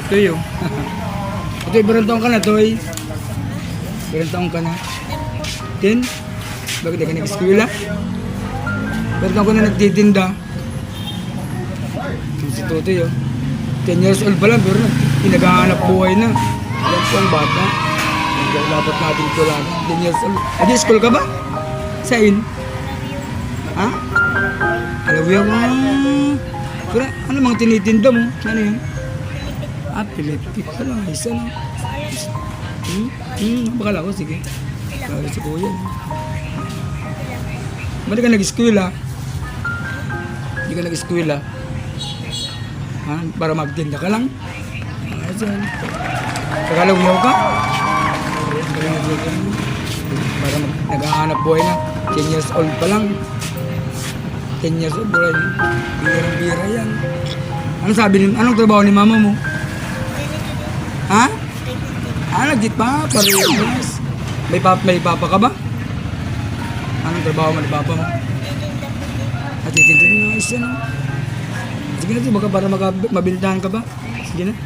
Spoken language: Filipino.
tutoy oh. Ito, ibarang taong ka na, Toy. Ibarang taong ka na. 10? Bakit di ka nag-eskwela? Ibarang taong ka na nagtitinda. Si Tutoy oh. 10 years old pa lang, pero pinaghahanap buhay na. Yan po ang bata. Dapat natin ito lang. 10 years old. Adi, school ka ba? Saan? Ha? Alam mo pero ano mga tinitinda mo? Ano yun? Pilipit pa lang. Isa lang. Bakala ko, sige. Bakala si Kuya. Ba't ka nag-eskwela? Hindi ka nag-eskwela? Ha? Para magtinda ka lang? Ayan. Tagalog ka? Para naghahanap buhay na. 10 years old pa lang. 10 years old, bro. Bira yan. Ano sabi ni, anong trabaho ni mama mo? Ha? Nag-git pa? Parehas. May papa ka ba? Anong trabaho mo ni papa mo? Natitintin na isa no? Sige na ito, baka para mabilitahan ka ba? Sige na.